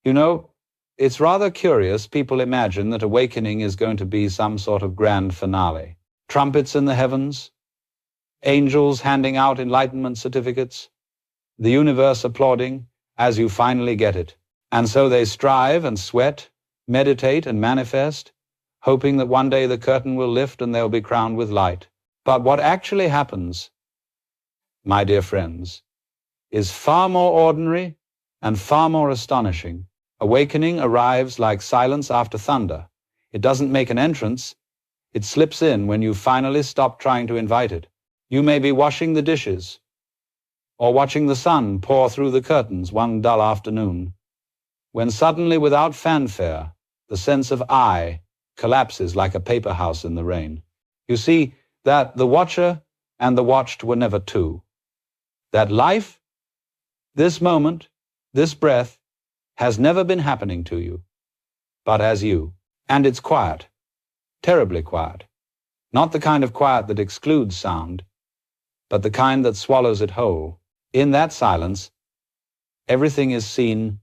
You know, it's rather curious. People imagine that awakening is going to be some sort of grand finale. Trumpets in the heavens, angels handing out enlightenment certificates, the universe applauding as you finally get it. And so they strive and sweat, meditate and manifest, hoping that one day the curtain will lift and they'll be crowned with light. But what actually happens, my dear friends, is far more ordinary and far more astonishing. Awakening arrives like silence after thunder. It doesn't make an entrance. It slips in when you finally stop trying to invite it. You may be washing the dishes or watching the sun pour through the curtains one dull afternoon, when suddenly, without fanfare, the sense of I collapses like a paper house in the rain. You see that the watcher and the watched were never two. That life, this moment, this breath, has never been happening to you, but as you. And it's quiet, terribly quiet. Not the kind of quiet that excludes sound, but the kind that swallows it whole. In that silence, everything is seen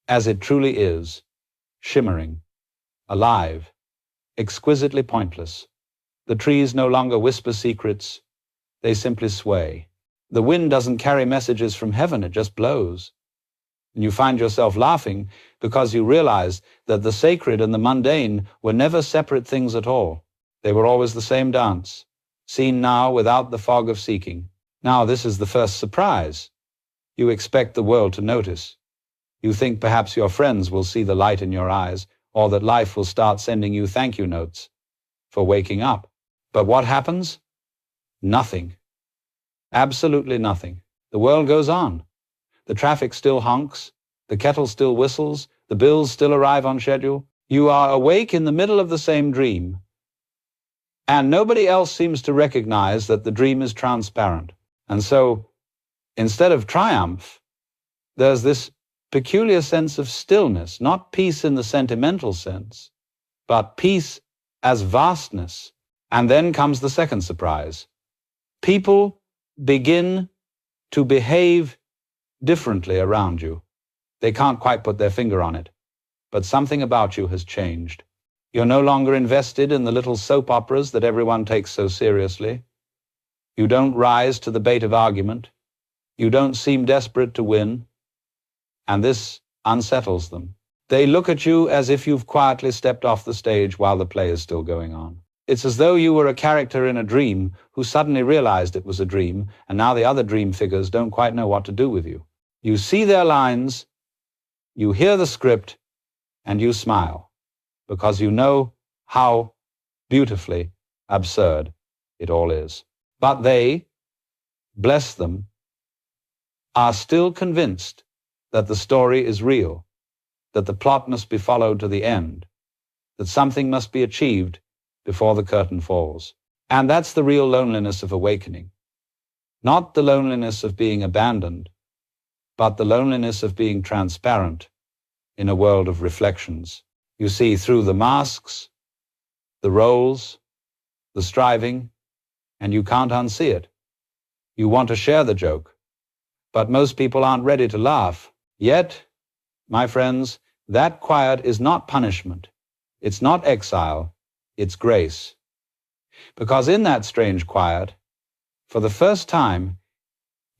as it truly is, shimmering, alive, exquisitely pointless. The trees no longer whisper secrets, they simply sway. The wind doesn't carry messages from heaven, it just blows. And you find yourself laughing because you realize that the sacred and the mundane were never separate things at all. They were always the same dance, seen now without the fog of seeking. Now this is the first surprise. You expect the world to notice. You think perhaps your friends will see the light in your eyes, or that life will start sending you thank you notes for waking up. But what happens? Nothing. Absolutely nothing. The world goes on. The traffic still honks, the kettle still whistles, the bills still arrive on schedule. You are awake in the middle of the same dream, and nobody else seems to recognize that the dream is transparent. And so, instead of triumph, there's this peculiar sense of stillness, not peace in the sentimental sense, but peace as vastness. And then comes the second surprise. People begin to behave differently around you. They can't quite put their finger on it, but something about you has changed. You're no longer invested in the little soap operas that everyone takes so seriously. You don't rise to the bait of argument. You don't seem desperate to win. And this unsettles them. They look at you as if you've quietly stepped off the stage while the play is still going on. It's as though you were a character in a dream who suddenly realized it was a dream, and now the other dream figures don't quite know what to do with you. You see their lines, you hear the script, and you smile, because you know how beautifully absurd it all is. But they, bless them, are still convinced that the story is real, that the plot must be followed to the end, that something must be achieved before the curtain falls. And that's the real loneliness of awakening. Not the loneliness of being abandoned, but the loneliness of being transparent in a world of reflections. You see, through the masks, the roles, the striving, and you can't unsee it. You want to share the joke, but most people aren't ready to laugh. Yet, my friends, that quiet is not punishment. It's not exile. It's grace. Because in that strange quiet, for the first time,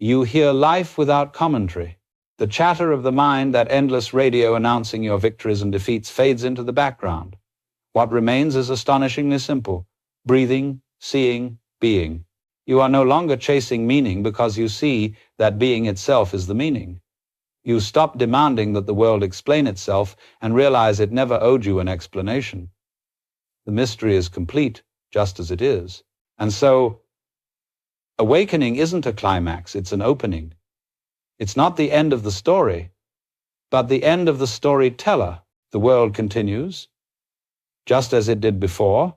you hear life without commentary. The chatter of the mind, that endless radio announcing your victories and defeats, fades into the background. What remains is astonishingly simple: breathing, seeing, being. You are no longer chasing meaning because you see that being itself is the meaning. You stop demanding that the world explain itself and realize it never owed you an explanation. The mystery is complete just as it is. And so, awakening isn't a climax, it's an opening. It's not the end of the story, but the end of the storyteller. The world continues, just as it did before,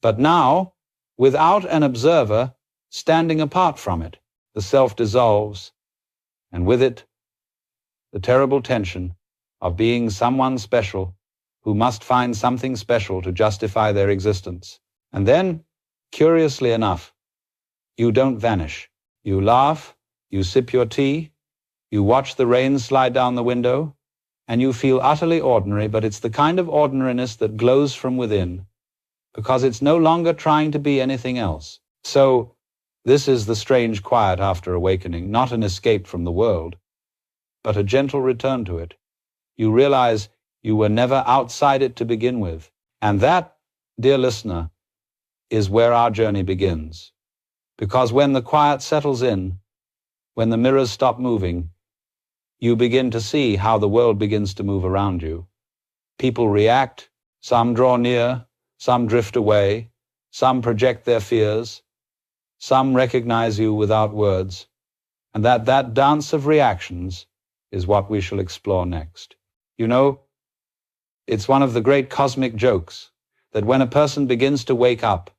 but now, without an observer standing apart from it. The self dissolves, and with it, the terrible tension of being someone special who must find something special to justify their existence. And then, curiously enough, you don't vanish. You laugh, you sip your tea, you watch the rain slide down the window, and you feel utterly ordinary, but it's the kind of ordinariness that glows from within, because it's no longer trying to be anything else. So, this is the strange quiet after awakening, not an escape from the world, but a gentle return to it. You realize you were never outside it to begin with. And that, dear listener, is where our journey begins. Because when the quiet settles in, when the mirrors stop moving, you begin to see how the world begins to move around you. People react, some draw near, some drift away, some project their fears, some recognize you without words, and that dance of reactions is what we shall explore next. You know, it's one of the great cosmic jokes that when a person begins to wake up,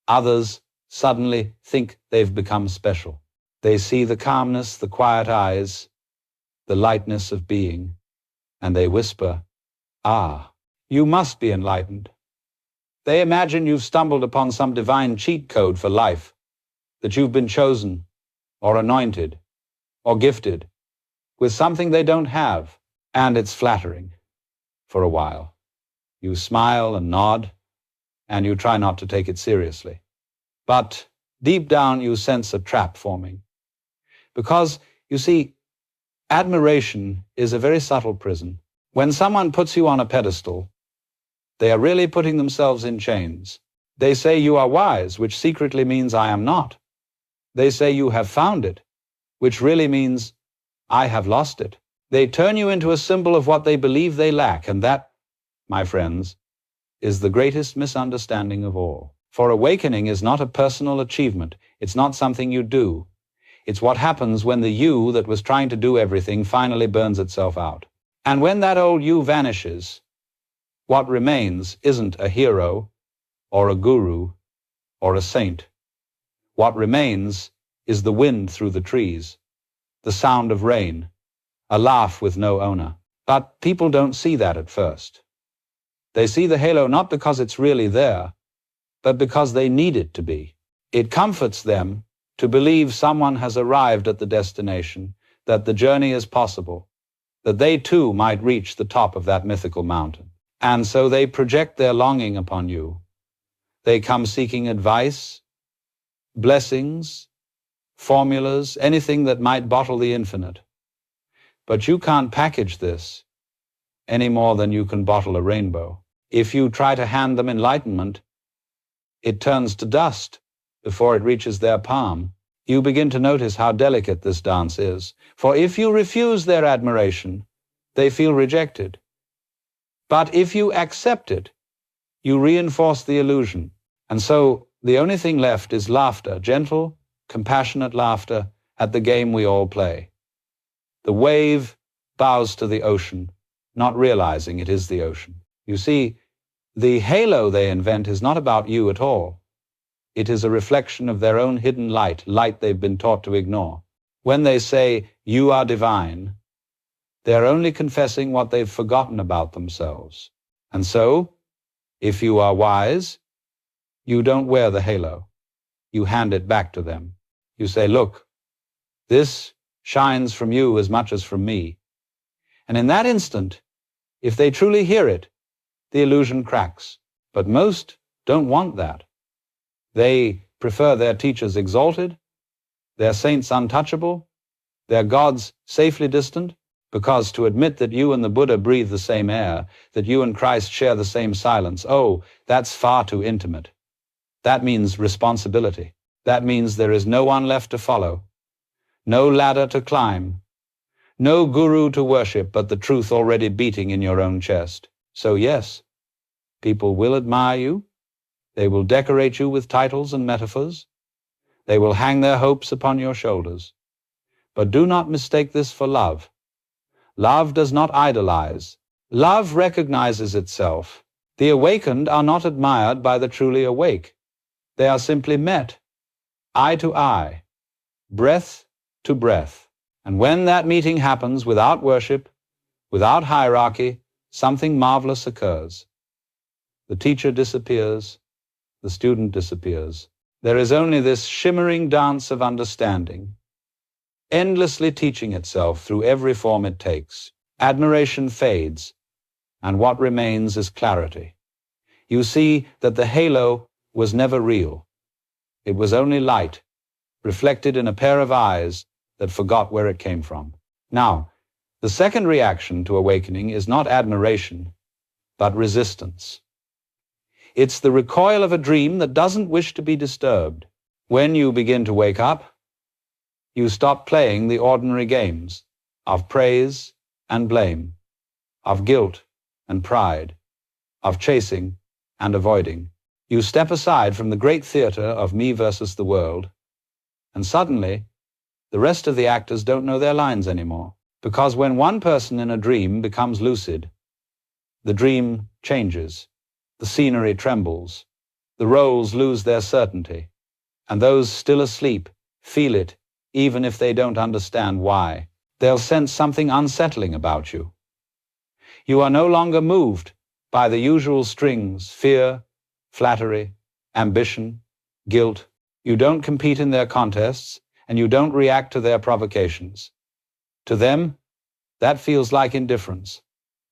others suddenly think they've become special. They see the calmness, the quiet eyes, the lightness of being, and they whisper, "Ah, you must be enlightened." They imagine you've stumbled upon some divine cheat code for life, that you've been chosen, or anointed, or gifted with something they don't have, and it's flattering. For a while, you smile and nod, and you try not to take it seriously. But deep down, you sense a trap forming. Because, you see, admiration is a very subtle prison. When someone puts you on a pedestal, they are really putting themselves in chains. They say you are wise, which secretly means I am not. They say you have found it, which really means I have lost it. They turn you into a symbol of what they believe they lack, and that, my friends, is the greatest misunderstanding of all. For awakening is not a personal achievement. It's not something you do. It's what happens when the you that was trying to do everything finally burns itself out. And when that old you vanishes, what remains isn't a hero, or a guru, or a saint. What remains is the wind through the trees, the sound of rain, a laugh with no owner. But people don't see that at first. They see the halo not because it's really there, but because they need it to be. It comforts them to believe someone has arrived at the destination, that the journey is possible, that they too might reach the top of that mythical mountain. And so they project their longing upon you. They come seeking advice, blessings, formulas, anything that might bottle the infinite. But you can't package this any more than you can bottle a rainbow. If you try to hand them enlightenment, it turns to dust before it reaches their palm. You begin to notice how delicate this dance is. For if you refuse their admiration, they feel rejected. But if you accept it, you reinforce the illusion. And so the only thing left is laughter, gentle, compassionate laughter at the game we all play. The wave bows to the ocean, not realizing it is the ocean. You see, the halo they invent is not about you at all. It is a reflection of their own hidden light they've been taught to ignore. When they say, "You are divine," they're only confessing what they've forgotten about themselves. And so, if you are wise, you don't wear the halo. You hand it back to them. You say, "Look, this shines from you as much as from me." And in that instant, if they truly hear it, the illusion cracks. But most don't want that. They prefer their teachers exalted, their saints untouchable, their gods safely distant, because to admit that you and the Buddha breathe the same air, that you and Christ share the same silence, oh, that's far too intimate. That means responsibility. That means there is no one left to follow, no ladder to climb, no guru to worship, but the truth already beating in your own chest. So yes, people will admire you. They will decorate you with titles and metaphors. They will hang their hopes upon your shoulders. But do not mistake this for love. Love does not idolize. Love recognizes itself. The awakened are not admired by the truly awake. They are simply met, eye to eye, breath to breath. And when that meeting happens without worship, without hierarchy, something marvelous occurs. The teacher disappears, the student disappears. There is only this shimmering dance of understanding, endlessly teaching itself through every form it takes. Admiration fades, and what remains is clarity. You see that the halo was never real. It was only light, reflected in a pair of eyes that forgot where it came from. Now, the second reaction to awakening is not admiration, but resistance. It's the recoil of a dream that doesn't wish to be disturbed. When you begin to wake up, you stop playing the ordinary games of praise and blame, of guilt and pride, of chasing and avoiding. You step aside from the great theater of me versus the world, and suddenly, the rest of the actors don't know their lines anymore. Because when one person in a dream becomes lucid, the dream changes, the scenery trembles, the roles lose their certainty, and those still asleep feel it, even if they don't understand why. They'll sense something unsettling about you. You are no longer moved by the usual strings: fear, flattery, ambition, guilt. You don't compete in their contests, and you don't react to their provocations. To them, that feels like indifference.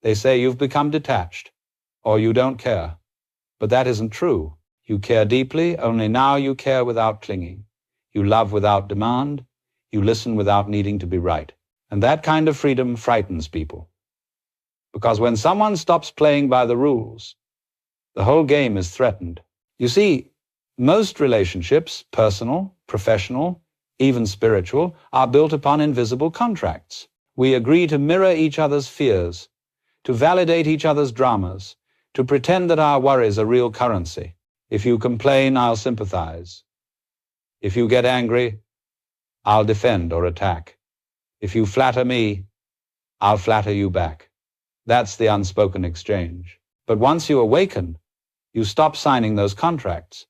They say you've become detached, or you don't care. But that isn't true. You care deeply, only now you care without clinging. You love without demand. You listen without needing to be right. And that kind of freedom frightens people. Because when someone stops playing by the rules, the whole game is threatened. You see, most relationships, personal, professional, even spiritual, are built upon invisible contracts. We agree to mirror each other's fears, to validate each other's dramas, to pretend that our worries are real currency. If you complain, I'll sympathize. If you get angry, I'll defend or attack. If you flatter me, I'll flatter you back. That's the unspoken exchange. But once you awaken, you stop signing those contracts.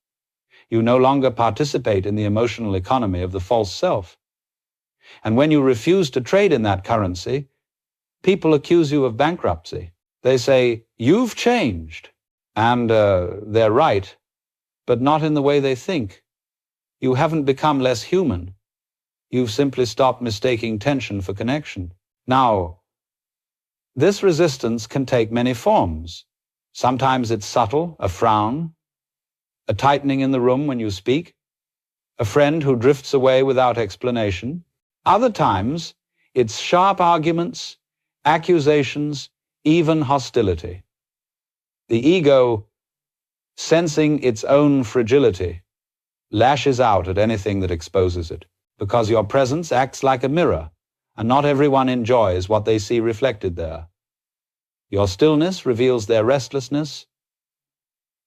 You no longer participate in the emotional economy of the false self. And when you refuse to trade in that currency, people accuse you of bankruptcy. They say, you've changed. And they're right, but not in the way they think. You haven't become less human. You've simply stopped mistaking tension for connection. Now, this resistance can take many forms. Sometimes it's subtle, a frown, a tightening in the room when you speak, a friend who drifts away without explanation. Other times, it's sharp arguments, accusations, even hostility. The ego, sensing its own fragility, lashes out at anything that exposes it, because your presence acts like a mirror, and not everyone enjoys what they see reflected there. Your stillness reveals their restlessness.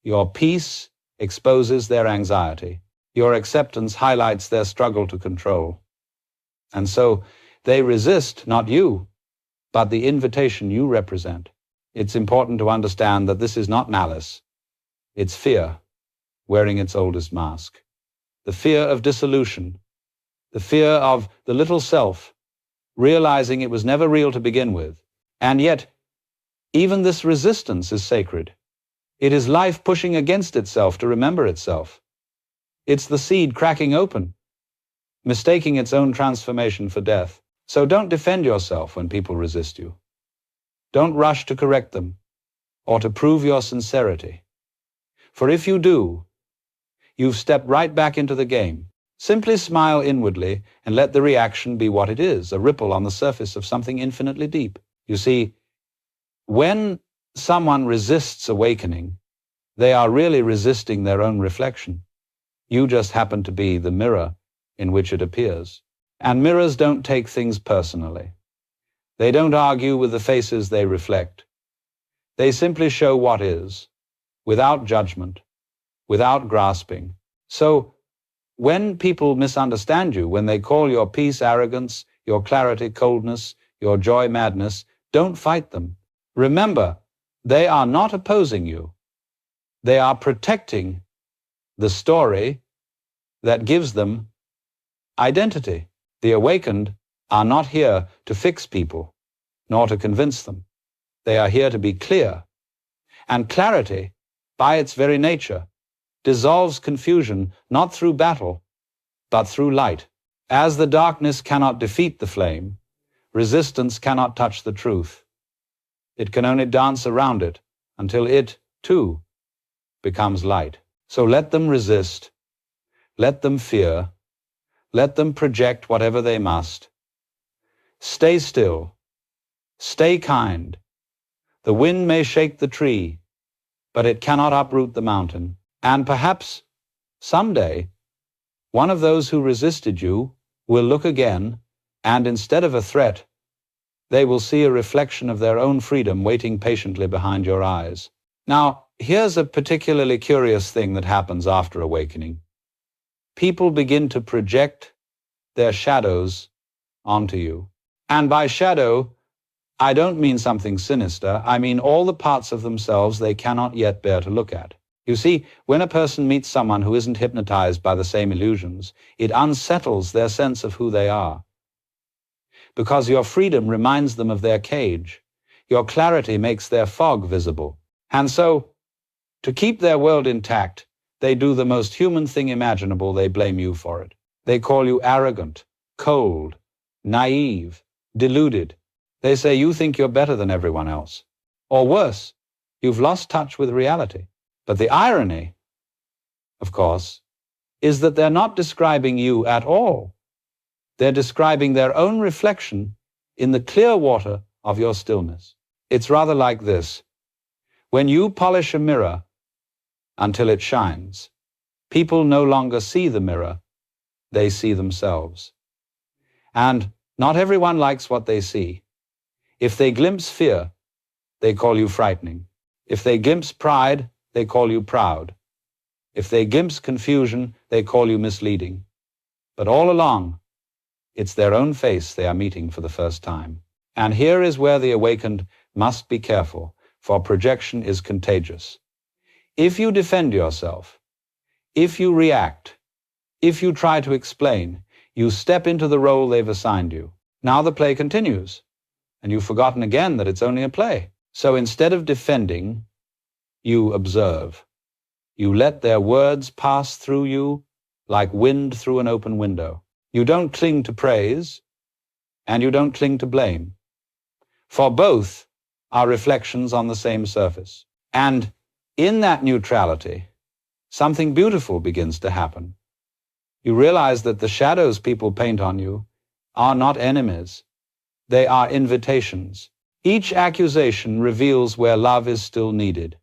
Your peace exposes their anxiety. Your acceptance highlights their struggle to control. And so they resist not you, but the invitation you represent. It's important to understand that this is not malice. It's fear, wearing its oldest mask. The fear of dissolution, the fear of the little self, realizing it was never real to begin with. And yet, even this resistance is sacred. It is life pushing against itself to remember itself. It's the seed cracking open, mistaking its own transformation for death. So don't defend yourself when people resist you. Don't rush to correct them or to prove your sincerity. For if you do, you've stepped right back into the game. Simply smile inwardly and let the reaction be what it is, a ripple on the surface of something infinitely deep. You see, when someone resists awakening, they are really resisting their own reflection. You just happen to be the mirror in which it appears. And mirrors don't take things personally. They don't argue with the faces they reflect. They simply show what is, without judgment, without grasping. So, when people misunderstand you, when they call your peace arrogance, your clarity coldness, your joy madness, don't fight them. Remember, they are not opposing you. They are protecting the story that gives them identity. The awakened are not here to fix people, nor to convince them. They are here to be clear. And clarity, by its very nature, dissolves confusion not through battle, but through light. As the darkness cannot defeat the flame, Resistance cannot touch the truth. It can only dance around it until it, too, becomes light. So let them resist, let them fear, let them project whatever they must. Stay still, stay kind. The wind may shake the tree, but it cannot uproot the mountain. And perhaps, someday, one of those who resisted you will look again, and instead of a threat, they will see a reflection of their own freedom waiting patiently behind your eyes. Now, here's a particularly curious thing that happens after awakening. People begin to project their shadows onto you. And by shadow, I don't mean something sinister. I mean all the parts of themselves they cannot yet bear to look at. You see, when a person meets someone who isn't hypnotized by the same illusions, it unsettles their sense of who they are. Because your freedom reminds them of their cage. Your clarity makes their fog visible. And so, to keep their world intact, they do the most human thing imaginable. They blame you for it. They call you arrogant, cold, naive, deluded. They say you think you're better than everyone else. Or worse, you've lost touch with reality. But the irony, of course, is that they're not describing you at all. They're describing their own reflection in the clear water of your stillness. It's rather like this. When you polish a mirror until it shines, people no longer see the mirror, they see themselves. And not everyone likes what they see. If they glimpse fear, they call you frightening. If they glimpse pride, they call you proud. If they glimpse confusion, they call you misleading. But all along, it's their own face they are meeting for the first time. And here is where the awakened must be careful, for projection is contagious. If you defend yourself, if you react, if you try to explain, you step into the role they've assigned you. Now the play continues, and you've forgotten again that it's only a play. So instead of defending, you observe. You let their words pass through you like wind through an open window. You don't cling to praise, and you don't cling to blame. For both are reflections on the same surface. And in that neutrality, something beautiful begins to happen. You realize that the shadows people paint on you are not enemies. They are invitations. Each accusation reveals where love is still needed,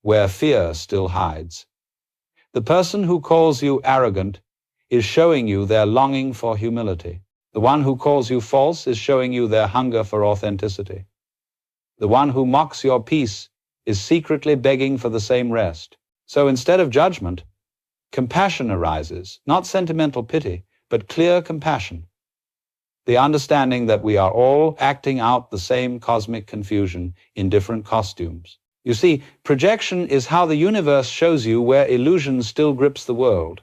where fear still hides. The person who calls you arrogant is showing you their longing for humility. The one who calls you false is showing you their hunger for authenticity. The one who mocks your peace is secretly begging for the same rest. So instead of judgment, compassion arises, not sentimental pity, but clear compassion. The understanding that we are all acting out the same cosmic confusion in different costumes. You see, projection is how the universe shows you where illusion still grips the world.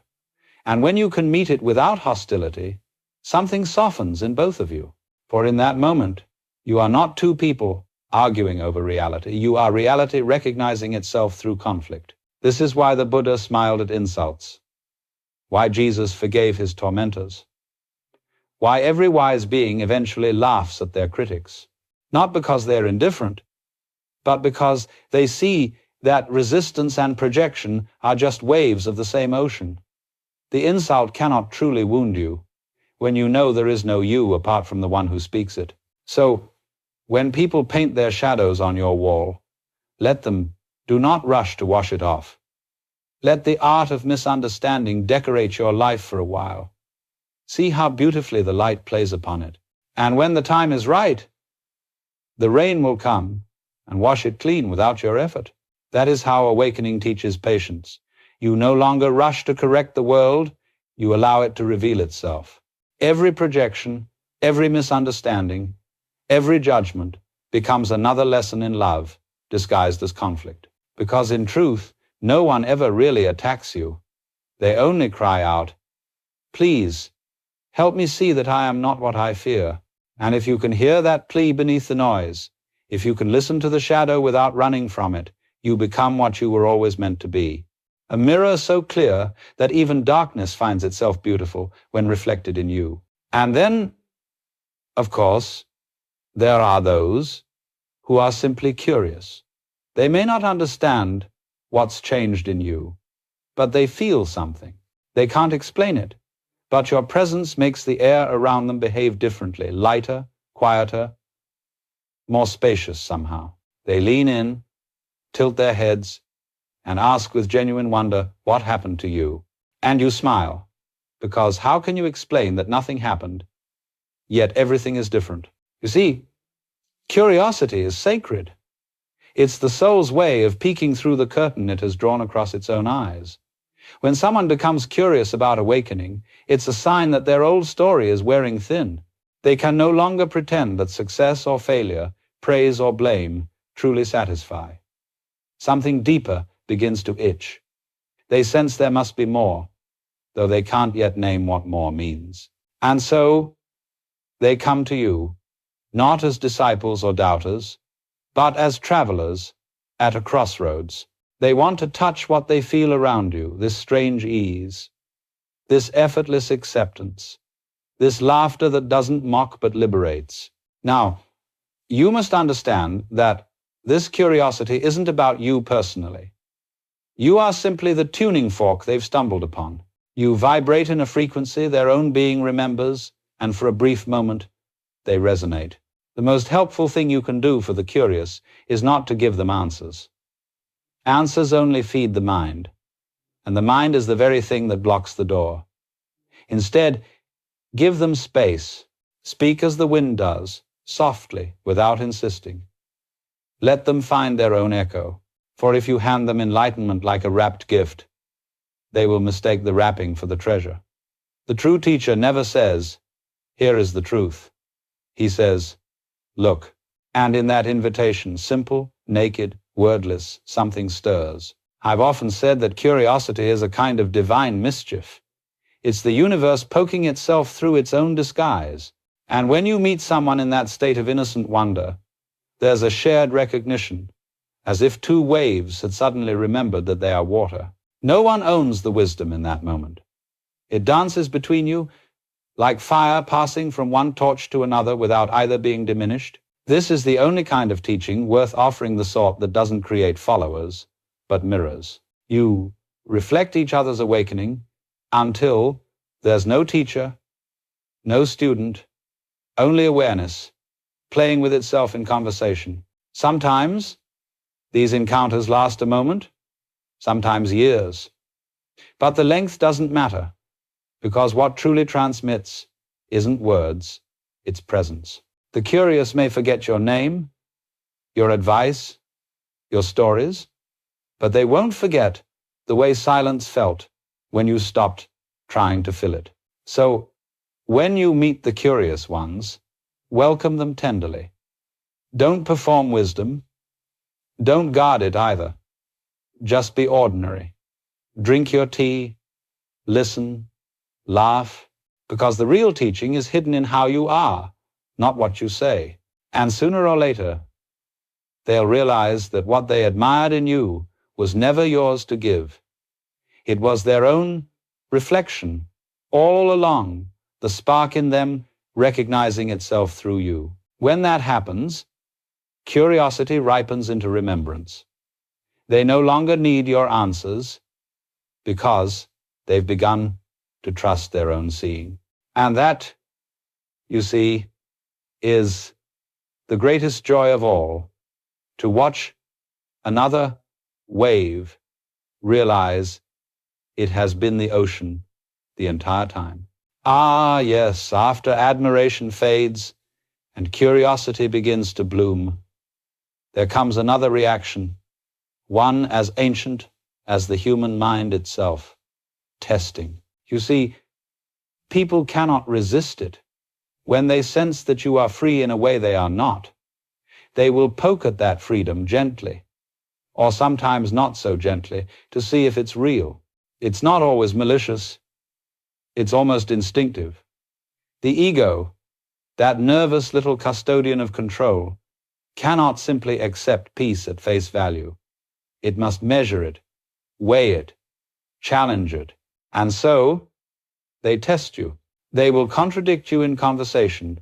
And when you can meet it without hostility, something softens in both of you. For in that moment, you are not two people arguing over reality. You are reality recognizing itself through conflict. This is why the Buddha smiled at insults, why Jesus forgave his tormentors, why every wise being eventually laughs at their critics. Not because they're indifferent, but because they see that resistance and projection are just waves of the same ocean. The insult cannot truly wound you when you know there is no you apart from the one who speaks it. So, when people paint their shadows on your wall, let them. Do not rush to wash it off. Let the art of misunderstanding decorate your life for a while. See how beautifully the light plays upon it. And when the time is right, the rain will come and wash it clean without your effort. That is how awakening teaches patience. You no longer rush to correct the world, you allow it to reveal itself. Every projection, every misunderstanding, every judgment becomes another lesson in love disguised as conflict. Because in truth, no one ever really attacks you. They only cry out, "Please, help me see that I am not what I fear." And if you can hear that plea beneath the noise, if you can listen to the shadow without running from it, you become what you were always meant to be. A mirror so clear that even darkness finds itself beautiful when reflected in you. And then Of course, there are those who are simply curious. They may not understand what's changed in you, but they feel something. They can't explain it, but your presence makes the air around them behave differently, lighter, quieter, more spacious somehow. They lean in, tilt their heads, and ask with genuine wonder, what happened to you? And you smile, because how can you explain that nothing happened, yet everything is different? You see, curiosity is sacred. It's the soul's way of peeking through the curtain it has drawn across its own eyes. When someone becomes curious about awakening, it's a sign that their old story is wearing thin. They can no longer pretend that success or failure, praise or blame, truly satisfy. Something deeper begins to itch. They sense there must be more, though they can't yet name what more means. And so, they come to you, not as disciples or doubters, but as travelers at a crossroads. They want to touch what they feel around you, this strange ease, this effortless acceptance, this laughter that doesn't mock but liberates. Now, you must understand that this curiosity isn't about you personally. You are simply the tuning fork they've stumbled upon. You vibrate in a frequency their own being remembers, and for a brief moment, they resonate. The most helpful thing you can do for the curious is not to give them answers. Answers only feed the mind, and the mind is the very thing that blocks the door. Instead, give them space. Speak as the wind does, softly, without insisting. Let them find their own echo, for if you hand them enlightenment like a wrapped gift, they will mistake the wrapping for the treasure. The true teacher never says, "Here is the truth." He says, "Look." And in that invitation, simple, naked, wordless, something stirs. I've often said that curiosity is a kind of divine mischief. It's the universe poking itself through its own disguise. And when you meet someone in that state of innocent wonder, there's a shared recognition, as if two waves had suddenly remembered that they are water. No one owns the wisdom in that moment. It dances between you like fire passing from one torch to another without either being diminished. This is the only kind of teaching worth offering, the sort that doesn't create followers, but mirrors. You reflect each other's awakening until there's no teacher, no student, only awareness, playing with itself in conversation. Sometimes these encounters last a moment, sometimes years. But the length doesn't matter, because what truly transmits isn't words, it's presence. The curious may forget your name, your advice, your stories, but they won't forget the way silence felt when you stopped trying to fill it. So, when you meet the curious ones, welcome them tenderly. Don't perform wisdom. Don't guard it either. Just be ordinary. Drink your tea, listen, laugh, because the real teaching is hidden in how you are, not what you say. And sooner or later, they'll realize that what they admired in you was never yours to give. It was their own reflection all along, the spark in them recognizing itself through you. When that happens, curiosity ripens into remembrance. They no longer need your answers because they've begun to trust their own seeing. And that, you see, is the greatest joy of all, to watch another wave realize it has been the ocean the entire time. Ah, yes, after admiration fades and curiosity begins to bloom, there comes another reaction, one as ancient as the human mind itself, testing. You see, people cannot resist it. When they sense that you are free in a way they are not, they will poke at that freedom gently, or sometimes not so gently, to see if it's real. It's not always malicious. It's almost instinctive. The ego, that nervous little custodian of control, cannot simply accept peace at face value. It must measure it, weigh it, challenge it. And so, they test you. They will contradict you in conversation.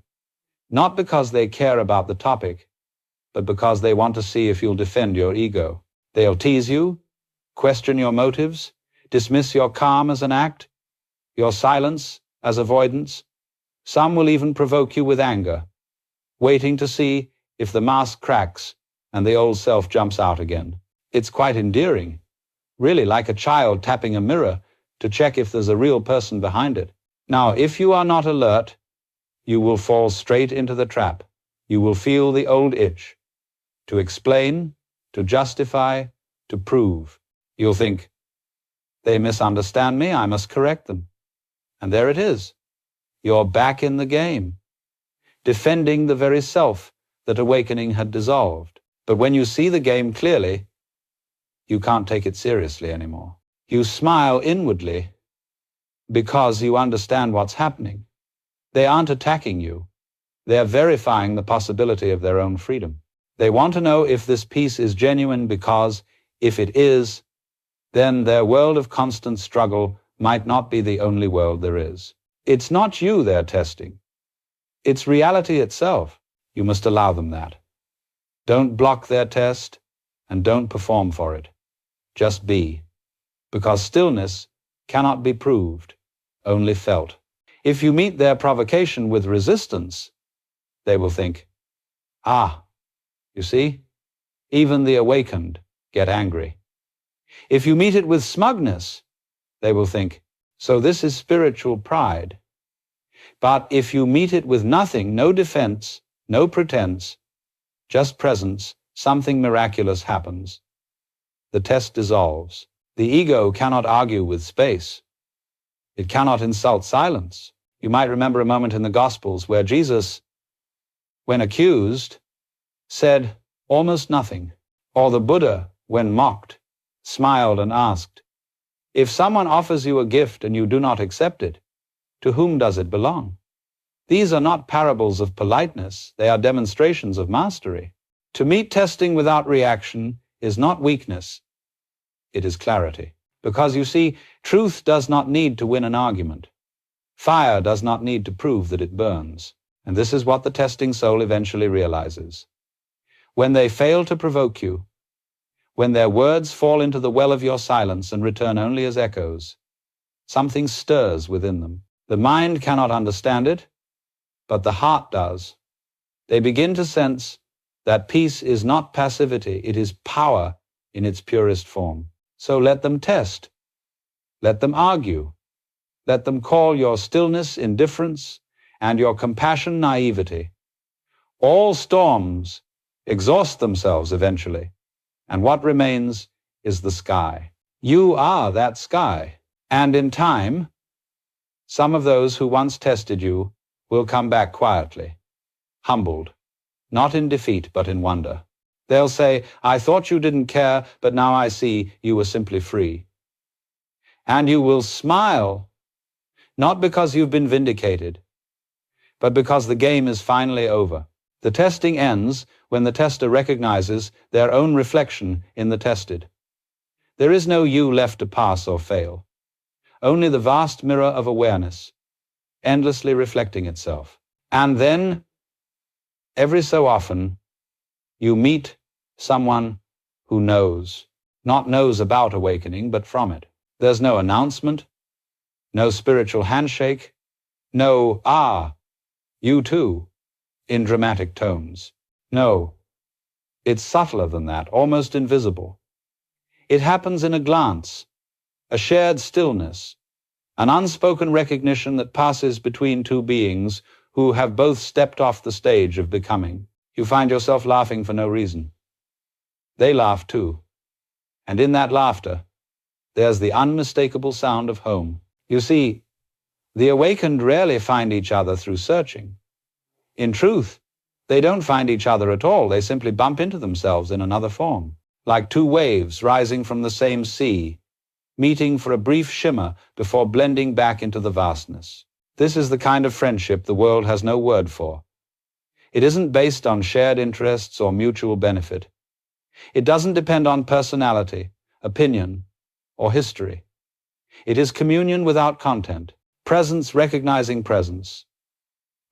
not because they care about the topic, but because they want to see if you'll defend your ego. They'll tease you, question your motives, dismiss your calm as an act, your silence as avoidance. Some will even provoke you with anger, waiting to see if the mask cracks and the old self jumps out again. It's quite endearing, really like a child tapping a mirror to check if there's a real person behind it. Now, if you are not alert, you will fall straight into the trap. You will feel the old itch to explain, to justify, to prove. You'll think, they misunderstand me, I must correct them. And there it is. You're back in the game, defending the very self that awakening had dissolved. But when you see the game clearly, you can't take it seriously anymore. You smile inwardly because you understand what's happening. They aren't attacking you. They are verifying the possibility of their own freedom. They want to know if this peace is genuine because, if it is, then their world of constant struggle might not be the only world there is. It's not you they're testing. It's reality itself. You must allow them that. Don't block their test and don't perform for it. Just be. Because stillness cannot be proved, only felt. If you meet their provocation with resistance, they will think, ah, you see, even the awakened get angry. If you meet it with smugness, they will think, so this is spiritual pride. But if you meet it with nothing, no defense, no pretense, just presence, something miraculous happens. The test dissolves. The ego cannot argue with space. It cannot insult silence. You might remember a moment in the Gospels where Jesus, when accused, said almost nothing. Or the Buddha, when mocked, smiled and asked, if someone offers you a gift and you do not accept it, to whom does it belong? These are not parables of politeness, they are demonstrations of mastery. To meet testing without reaction is not weakness, it is clarity. Because you see, truth does not need to win an argument. Fire does not need to prove that it burns. And this is what the testing soul eventually realizes. When they fail to provoke you, when their words fall into the well of your silence and return only as echoes, something stirs within them. The mind cannot understand it, but the heart does. They begin to sense that peace is not passivity, it is power in its purest form. So let them test. Let them argue. Let them call your stillness indifference and your compassion naivety. All storms exhaust themselves eventually, and what remains is the sky. You are that sky, and in time, some of those who once tested you will come back quietly, humbled, not in defeat but in wonder. They'll say, I thought you didn't care, but now I see you were simply free. And you will smile, not because you've been vindicated, but because the game is finally over. The testing ends when the tester recognizes their own reflection in the tested. There is no you left to pass or fail, only the vast mirror of awareness, endlessly reflecting itself. And then, every so often, you meet someone who knows, not knows about awakening, but from it. There's no announcement, no spiritual handshake, no, ah, you too, in dramatic tones. No, it's subtler than that, almost invisible. It happens in a glance, a shared stillness, an unspoken recognition that passes between two beings who have both stepped off the stage of becoming. You find yourself laughing for no reason. They laugh too. And in that laughter, there's the unmistakable sound of home. You see, the awakened rarely find each other through searching. In truth, they don't find each other at all. They simply bump into themselves in another form, like two waves rising from the same sea, meeting for a brief shimmer before blending back into the vastness. This is the kind of friendship the world has no word for. It isn't based on shared interests or mutual benefit. It doesn't depend on personality, opinion, or history. It is communion without content, presence recognizing presence,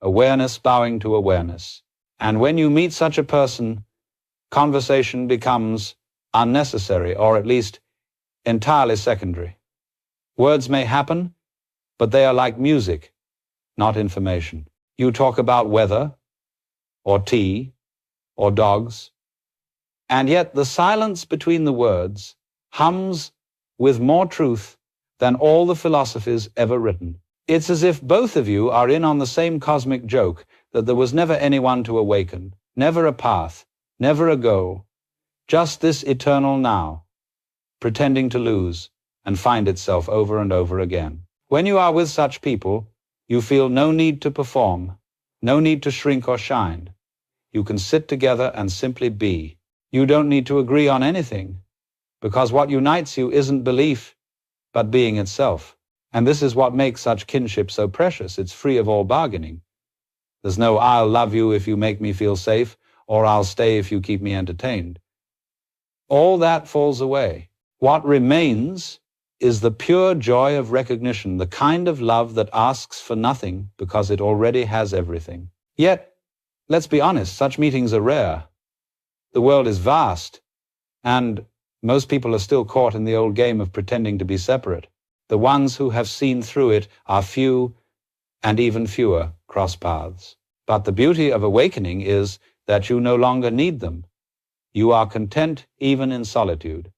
awareness bowing to awareness. And when you meet such a person, conversation becomes unnecessary, or at least entirely secondary. Words may happen, but they are like music, not information. You talk about weather, or tea, or dogs, and yet the silence between the words hums with more truth than all the philosophies ever written. It's as if both of you are in on the same cosmic joke that there was never anyone to awaken, never a path, never a goal, just this eternal now, pretending to lose and find itself over and over again. When you are with such people, you feel no need to perform, no need to shrink or shine. You can sit together and simply be. You don't need to agree on anything, because what unites you isn't belief, but being itself. And this is what makes such kinship so precious. It's free of all bargaining. There's no "I'll love you if you make me feel safe," or "I'll stay if you keep me entertained." All that falls away. What remains is the pure joy of recognition, the kind of love that asks for nothing because it already has everything. Yet, let's be honest, such meetings are rare. The world is vast, and most people are still caught in the old game of pretending to be separate. The ones who have seen through it are few, and even fewer cross paths. But the beauty of awakening is that you no longer need them. You are content even in solitude.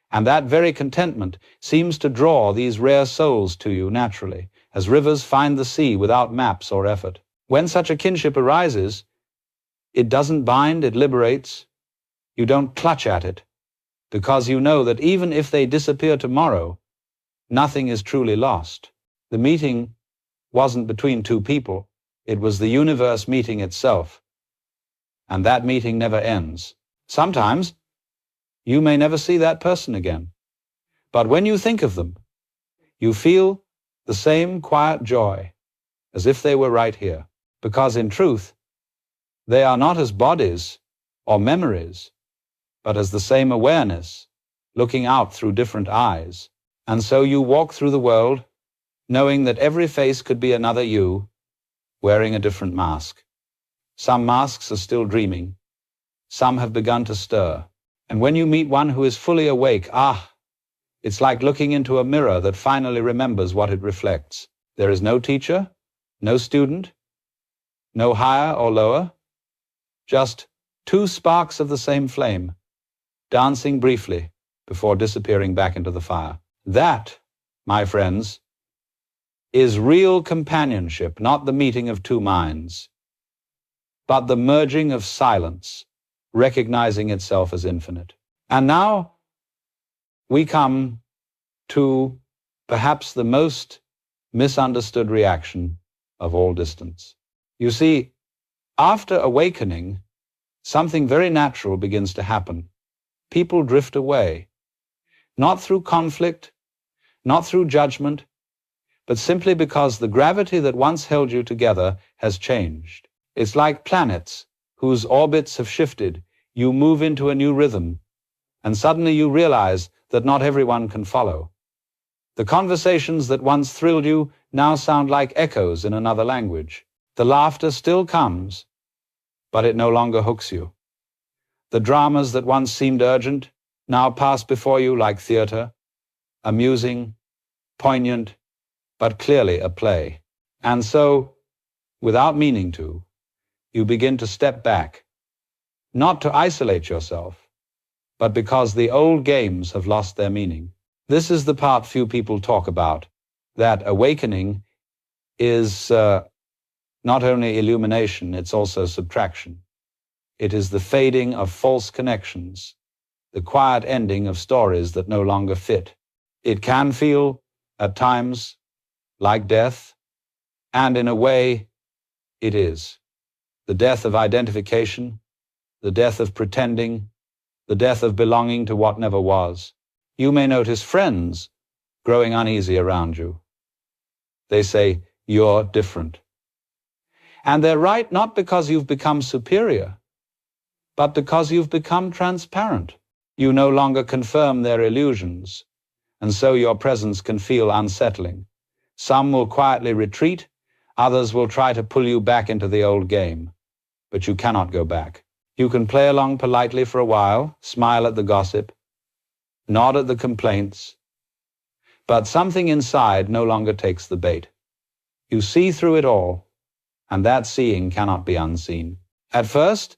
And that very contentment seems to draw these rare souls to you naturally, as rivers find the sea without maps or effort. When such a kinship arises, it doesn't bind, it liberates. You don't clutch at it, because you know that even if they disappear tomorrow, nothing is truly lost. The meeting wasn't between two people, it was the universe meeting itself. And that meeting never ends. Sometimes, you may never see that person again. But when you think of them, you feel the same quiet joy as if they were right here. Because in truth, they are not as bodies or memories, but as the same awareness, looking out through different eyes. And so you walk through the world, knowing that every face could be another you, wearing a different mask. Some masks are still dreaming. Some have begun to stir. And when you meet one who is fully awake, it's like looking into a mirror that finally remembers what it reflects. There is no teacher, no student, no higher or lower, just two sparks of the same flame, dancing briefly before disappearing back into the fire. That, my friends, is real companionship, not the meeting of two minds, but the merging of silence, recognizing itself as infinite. And now we come to perhaps the most misunderstood reaction of all distance. You see, after awakening, something very natural begins to happen. People drift away, not through conflict, not through judgment, but simply because the gravity that once held you together has changed. It's like planets whose orbits have shifted. You move into a new rhythm, and suddenly you realize that not everyone can follow. The conversations that once thrilled you now sound like echoes in another language. The laughter still comes, but it no longer hooks you. The dramas that once seemed urgent now pass before you like theater, amusing, poignant, but clearly a play. And so, without meaning to, you begin to step back, not to isolate yourself, but because the old games have lost their meaning. This is the part few people talk about, that awakening is not only illumination, it's also subtraction. It is the fading of false connections, the quiet ending of stories that no longer fit. It can feel, at times, like death, and in a way, it is. The death of identification, the death of pretending, the death of belonging to what never was. You may notice friends growing uneasy around you. They say, "You're different." And they're right not because you've become superior, but because you've become transparent. You no longer confirm their illusions, and so your presence can feel unsettling. Some will quietly retreat, Others will try to pull you back into the old game, but you cannot go back. You can play along politely for a while, smile at the gossip, nod at the complaints, but something inside no longer takes the bait. You see through it all, and that seeing cannot be unseen. At first,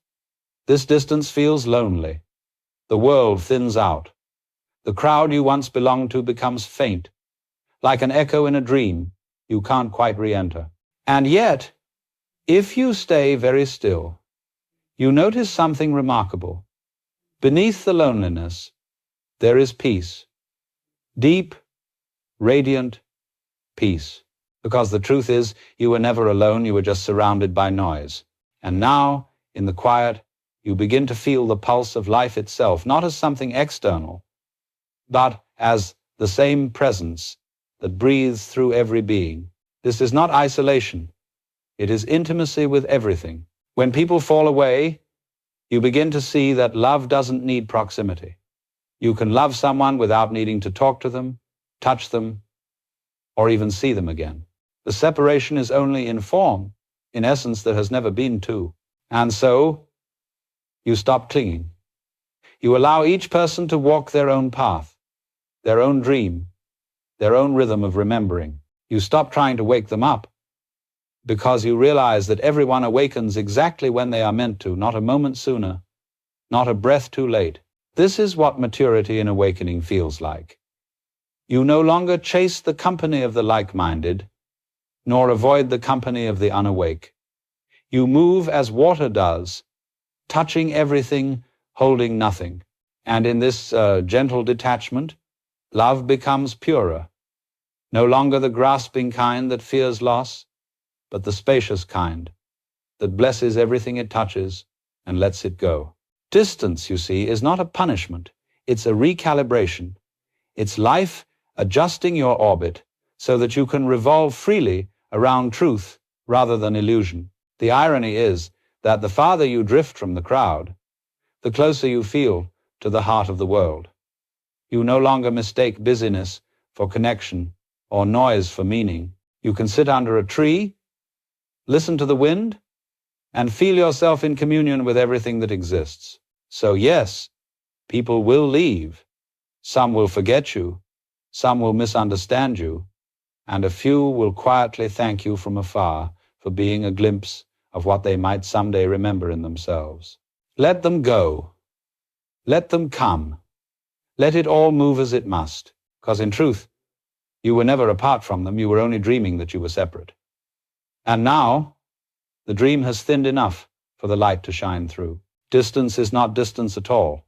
this distance feels lonely. The world thins out. The crowd you once belonged to becomes faint. Like an echo in a dream, you can't quite re-enter. And yet, if you stay very still, you notice something remarkable. Beneath the loneliness, there is peace. Deep, radiant peace. Because the truth is, you were never alone, you were just surrounded by noise. And now, in the quiet, you begin to feel the pulse of life itself, not as something external, but as the same presence that breathes through every being. This is not isolation. It is intimacy with everything. When people fall away, you begin to see that love doesn't need proximity. You can love someone without needing to talk to them, touch them, or even see them again. The separation is only in form. In essence, there has never been two. And so, you stop clinging. You allow each person to walk their own path, their own dream, their own rhythm of remembering. You stop trying to wake them up, because you realize that everyone awakens exactly when they are meant to, not a moment sooner, not a breath too late. This is what maturity in awakening feels like. You no longer chase the company of the like-minded, nor avoid the company of the unawake. You move as water does, touching everything, holding nothing. And in this gentle detachment, love becomes purer, no longer the grasping kind that fears loss, but the spacious kind that blesses everything it touches and lets it go. Distance, you see, is not a punishment. It's a recalibration. It's life adjusting your orbit so that you can revolve freely around truth rather than illusion. The irony is that the farther you drift from the crowd, the closer you feel to the heart of the world. You no longer mistake busyness for connection or noise for meaning. You can sit under a tree, listen to the wind, and feel yourself in communion with everything that exists. So yes, people will leave. Some will forget you, some will misunderstand you, and a few will quietly thank you from afar for being a glimpse of what they might someday remember in themselves. Let them go. Let them come. Let it all move as it must, because in truth, you were never apart from them, you were only dreaming that you were separate. And now, the dream has thinned enough for the light to shine through. Distance is not distance at all.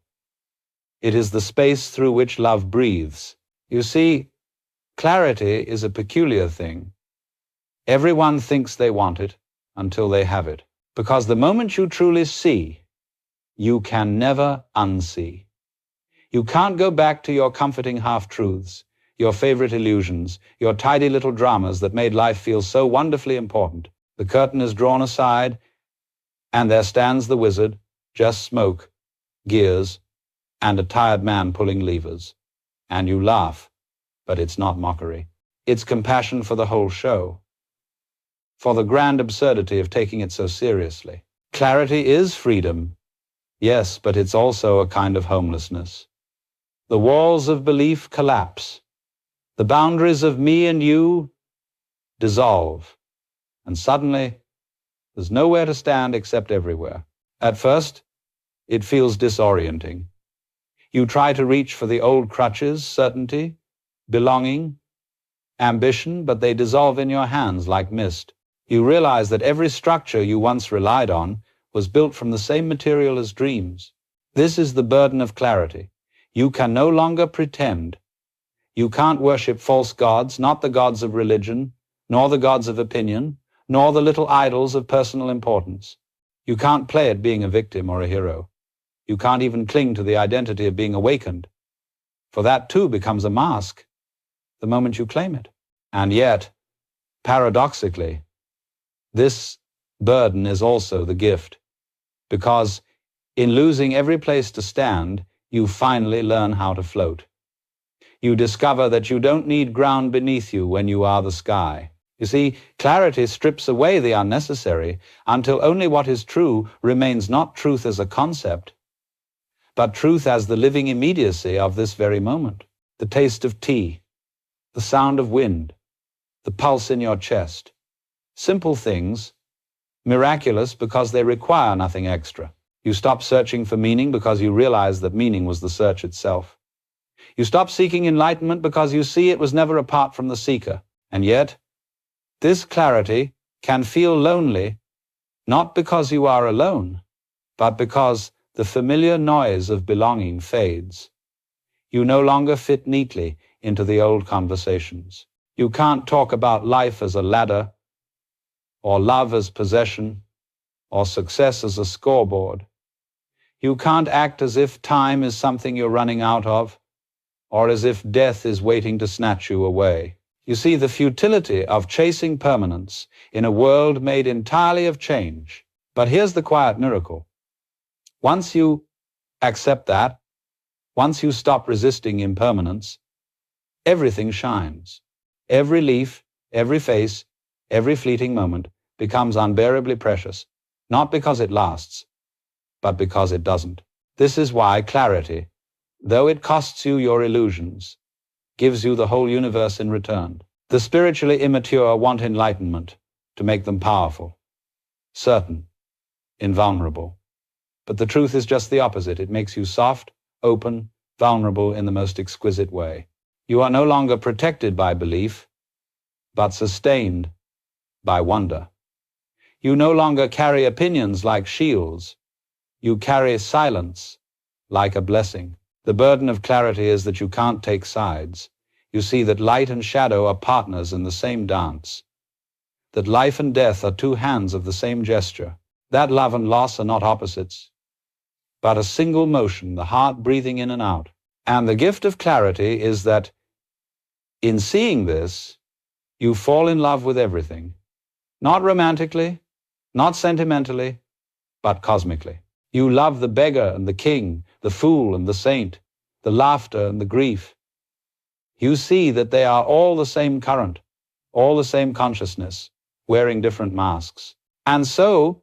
It is the space through which love breathes. You see, clarity is a peculiar thing. Everyone thinks they want it until they have it. Because the moment you truly see, you can never unsee. You can't go back to your comforting half-truths, your favorite illusions, your tidy little dramas that made life feel so wonderfully important. The curtain is drawn aside, and there stands the wizard, just smoke, gears, and a tired man pulling levers. And you laugh, but it's not mockery. It's compassion for the whole show, for the grand absurdity of taking it so seriously. Clarity is freedom, yes, but it's also a kind of homelessness. The walls of belief collapse. The boundaries of me and you dissolve. And suddenly, there's nowhere to stand except everywhere. At first, it feels disorienting. You try to reach for the old crutches, certainty, belonging, ambition, but they dissolve in your hands like mist. You realize that every structure you once relied on was built from the same material as dreams. This is the burden of clarity. You can no longer pretend. You can't worship false gods, not the gods of religion, nor the gods of opinion, nor the little idols of personal importance. You can't play at being a victim or a hero. You can't even cling to the identity of being awakened, for that too becomes a mask the moment you claim it. And yet, paradoxically, this burden is also the gift, because in losing every place to stand, you finally learn how to float. You discover that you don't need ground beneath you when you are the sky. You see, clarity strips away the unnecessary until only what is true remains not truth as a concept, but truth as the living immediacy of this very moment. The taste of tea, the sound of wind, the pulse in your chest. Simple things, miraculous because they require nothing extra. You stop searching for meaning because you realize that meaning was the search itself. You stop seeking enlightenment because you see it was never apart from the seeker. And yet, this clarity can feel lonely, not because you are alone, but because the familiar noise of belonging fades. You no longer fit neatly into the old conversations. You can't talk about life as a ladder, or love as possession, or success as a scoreboard. You can't act as if time is something you're running out of, or as if death is waiting to snatch you away. You see the futility of chasing permanence in a world made entirely of change. But here's the quiet miracle. Once you accept that, once you stop resisting impermanence, everything shines. Every leaf, every face, every fleeting moment becomes unbearably precious, not because it lasts, but because it doesn't. This is why clarity, though it costs you your illusions, gives you the whole universe in return. The spiritually immature want enlightenment to make them powerful, certain, invulnerable. But the truth is just the opposite. It makes you soft, open, vulnerable in the most exquisite way. You are no longer protected by belief, but sustained by wonder. You no longer carry opinions like shields. You carry silence like a blessing. The burden of clarity is that you can't take sides. You see that light and shadow are partners in the same dance, that life and death are two hands of the same gesture, that love and loss are not opposites, but a single motion, the heart breathing in and out. And the gift of clarity is that in seeing this, you fall in love with everything, not romantically, not sentimentally, but cosmically. You love the beggar and the king, the fool and the saint, the laughter and the grief. You see that they are all the same current, all the same consciousness, wearing different masks. And so,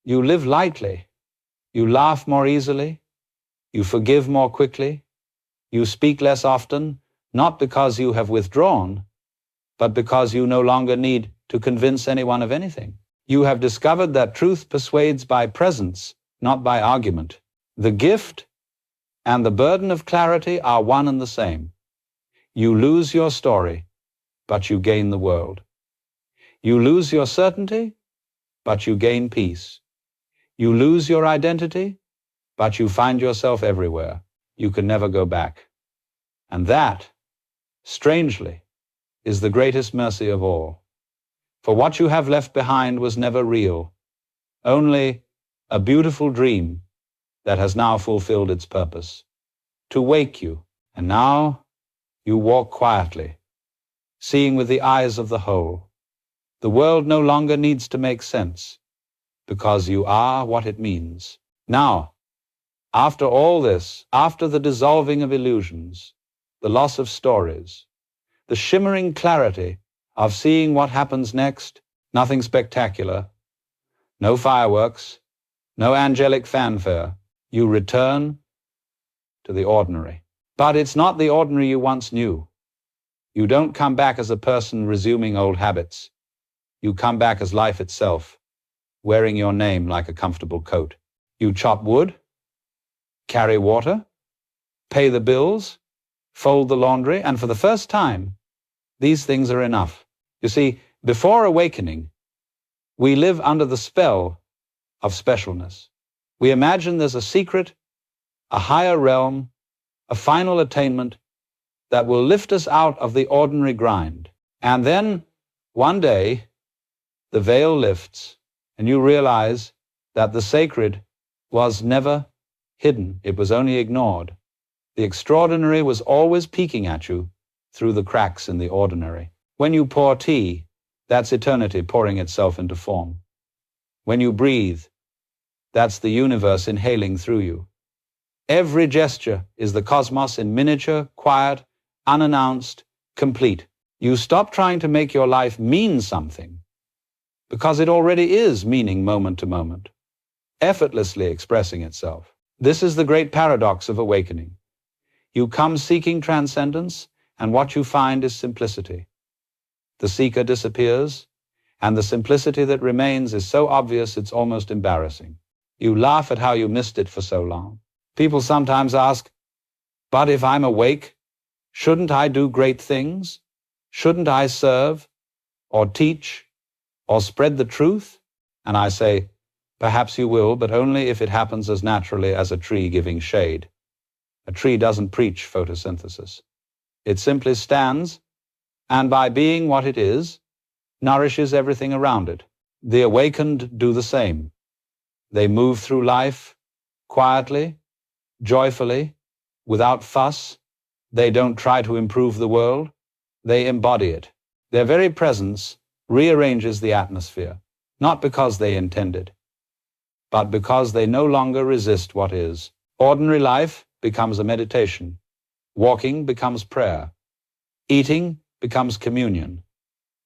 you live lightly, you laugh more easily, you forgive more quickly, you speak less often, not because you have withdrawn, but because you no longer need to convince anyone of anything. You have discovered that truth persuades by presence, not by argument. The gift and the burden of clarity are one and the same. You lose your story, but you gain the world. You lose your certainty, but you gain peace. You lose your identity, but you find yourself everywhere. You can never go back. And that, strangely, is the greatest mercy of all. For what you have left behind was never real, only a beautiful dream that has now fulfilled its purpose, to wake you. And now you walk quietly, seeing with the eyes of the whole. The world no longer needs to make sense, because you are what it means. Now, after all this, after the dissolving of illusions, the loss of stories, the shimmering clarity of seeing what happens next, nothing spectacular, no fireworks, no angelic fanfare, you return to the ordinary. But it's not the ordinary you once knew. You don't come back as a person resuming old habits. You come back as life itself, wearing your name like a comfortable coat. You chop wood, carry water, pay the bills, fold the laundry, and for the first time, these things are enough. You see, before awakening, we live under the spell of specialness. We imagine there's a secret, a higher realm, a final attainment that will lift us out of the ordinary grind. And then, one day, the veil lifts, and you realize that the sacred was never hidden. It was only ignored. The extraordinary was always peeking at you through the cracks in the ordinary. When you pour tea, that's eternity pouring itself into form. When you breathe, that's the universe inhaling through you. Every gesture is the cosmos in miniature, quiet, unannounced, complete. You stop trying to make your life mean something, because it already is meaning moment to moment, effortlessly expressing itself. This is the great paradox of awakening. You come seeking transcendence, and what you find is simplicity. The seeker disappears, and the simplicity that remains is so obvious it's almost embarrassing. You laugh at how you missed it for so long. People sometimes ask, but if I'm awake, shouldn't I do great things? Shouldn't I serve, or teach, or spread the truth? And I say, perhaps you will, but only if it happens as naturally as a tree giving shade. A tree doesn't preach photosynthesis. It simply stands, and by being what it is, nourishes everything around it. The awakened do the same. They move through life quietly, joyfully, without fuss. They don't try to improve the world. They embody it. Their very presence rearranges the atmosphere, not because they intended, but because they no longer resist what is. Ordinary life becomes a meditation. Walking becomes prayer. Eating becomes communion.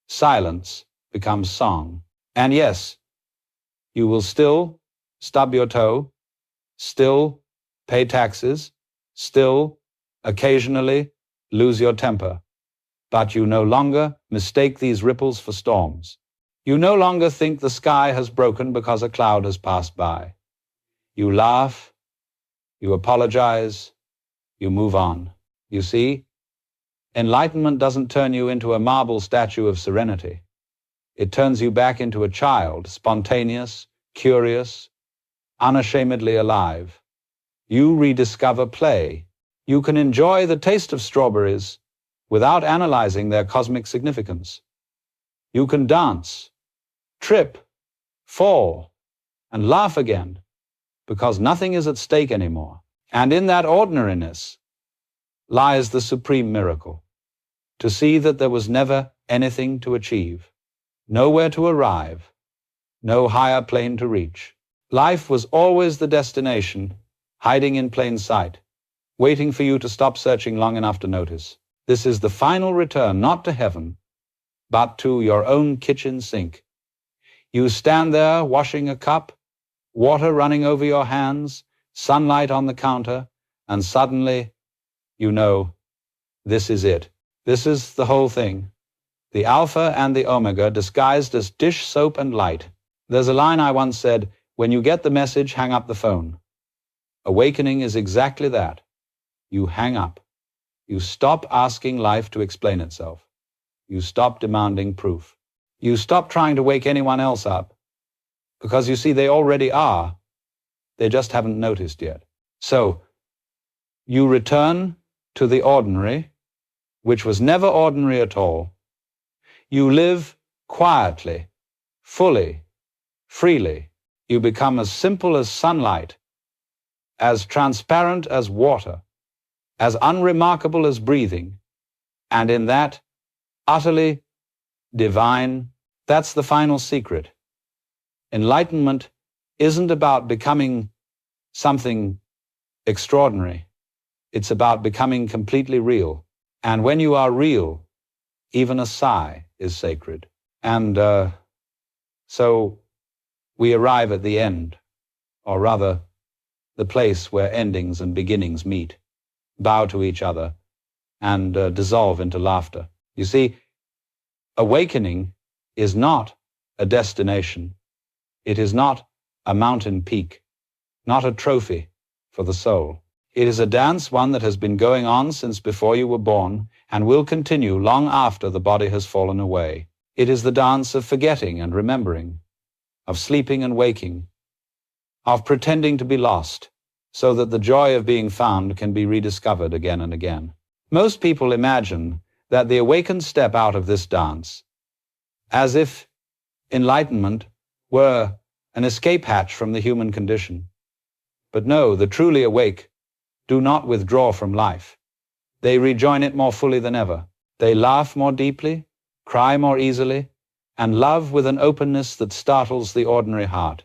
Silence becomes song. And yes, you will still stub your toe, still pay taxes, still occasionally lose your temper. But you no longer mistake these ripples for storms. You no longer think the sky has broken because a cloud has passed by. You laugh, you apologize, you move on. You see, enlightenment doesn't turn you into a marble statue of serenity. It turns you back into a child, spontaneous, curious, unashamedly alive. You rediscover play. You can enjoy the taste of strawberries without analyzing their cosmic significance. You can dance, trip, fall, and laugh again, because nothing is at stake anymore. And in that ordinariness lies the supreme miracle, to see that there was never anything to achieve, nowhere to arrive, no higher plane to reach. Life was always the destination, hiding in plain sight, waiting for you to stop searching long enough to notice. This is the final return, not to heaven, but to your own kitchen sink. You stand there washing a cup, water running over your hands, sunlight on the counter, and suddenly, you know, this is it. This is the whole thing. The Alpha and the Omega disguised as dish soap and light. There's a line I once said, when you get the message, hang up the phone. Awakening is exactly that. You hang up. You stop asking life to explain itself. You stop demanding proof. You stop trying to wake anyone else up, because you see they already are. They just haven't noticed yet. So, you return to the ordinary, which was never ordinary at all. You live quietly, fully, freely. You become as simple as sunlight, as transparent as water, as unremarkable as breathing, and in that, utterly divine. That's the final secret. Enlightenment isn't about becoming something extraordinary. It's about becoming completely real. And when you are real, even a sigh is sacred. And so we arrive at the end, or rather, the place where endings and beginnings meet, bow to each other, and dissolve into laughter. You see, awakening is not a destination. It is not a mountain peak, not a trophy for the soul. It is a dance, one that has been going on since before you were born, and will continue long after the body has fallen away. It is the dance of forgetting and remembering, of sleeping and waking, of pretending to be lost, so that the joy of being found can be rediscovered again and again. Most people imagine that the awakened step out of this dance, as if enlightenment were an escape hatch from the human condition. But no, the truly awake do not withdraw from life. They rejoin it more fully than ever. They laugh more deeply, cry more easily, and love with an openness that startles the ordinary heart,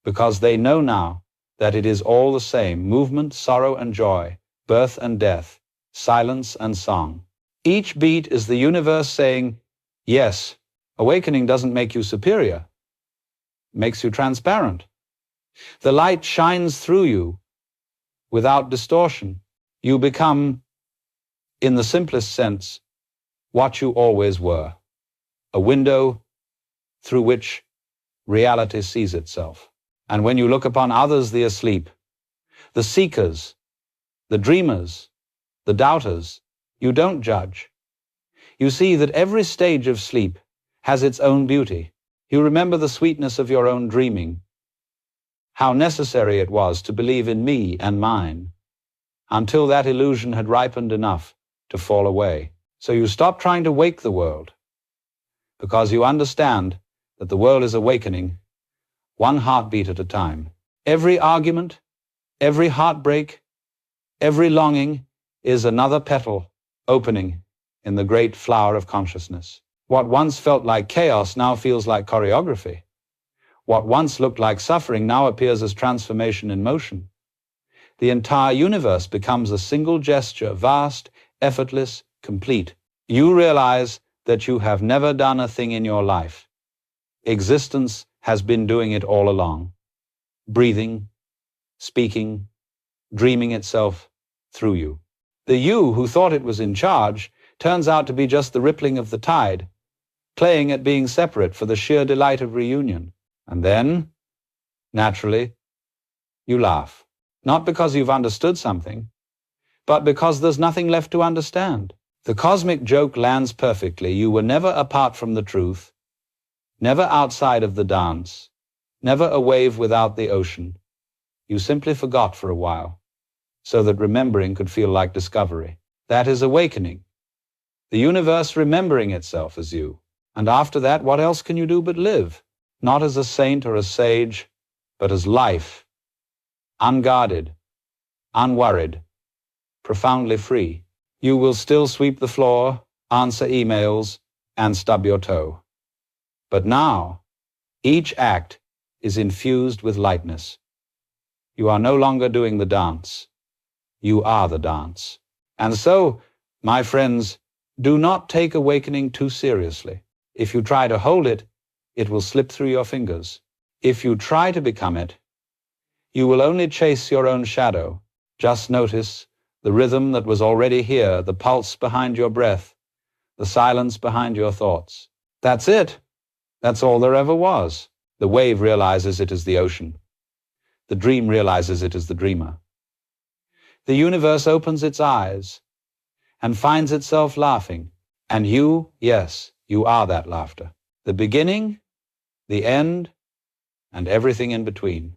because they know now that it is all the same: movement, sorrow and joy, birth and death, silence and song. Each beat is the universe saying, yes, awakening doesn't make you superior, it makes you transparent. The light shines through you without distortion. You become, in the simplest sense, what you always were, a window through which reality sees itself. And when you look upon others, the asleep, the seekers, the dreamers, the doubters, you don't judge. You see that every stage of sleep has its own beauty. You remember the sweetness of your own dreaming, how necessary it was to believe in me and mine, until that illusion had ripened enough to fall away. So you stop trying to wake the world, because you understand that the world is awakening, one heartbeat at a time. Every argument, every heartbreak, every longing is another petal opening in the great flower of consciousness. What once felt like chaos now feels like choreography. What once looked like suffering now appears as transformation in motion. The entire universe becomes a single gesture, vast, effortless, complete. You realize that you have never done a thing in your life. Existence has been doing it all along, breathing, speaking, dreaming itself through you. The you who thought it was in charge turns out to be just the rippling of the tide, playing at being separate for the sheer delight of reunion. And then, naturally, you laugh. Not because you've understood something, but because there's nothing left to understand. The cosmic joke lands perfectly. You were never apart from the truth, never outside of the dance, never a wave without the ocean. You simply forgot for a while, so that remembering could feel like discovery. That is awakening. The universe remembering itself as you. And after that, what else can you do but live? Not as a saint or a sage, but as life, unguarded, unworried, profoundly free. You will still sweep the floor, answer emails, and stub your toe. But now, each act is infused with lightness. You are no longer doing the dance. You are the dance. And so, my friends, do not take awakening too seriously. If you try to hold it, it will slip through your fingers. If you try to become it, you will only chase your own shadow. Just notice the rhythm that was already here, the pulse behind your breath, the silence behind your thoughts. That's it. That's all there ever was. The wave realizes it is the ocean. The dream realizes it is the dreamer. The universe opens its eyes and finds itself laughing. And you, yes, you are that laughter. The beginning, the end, and everything in between.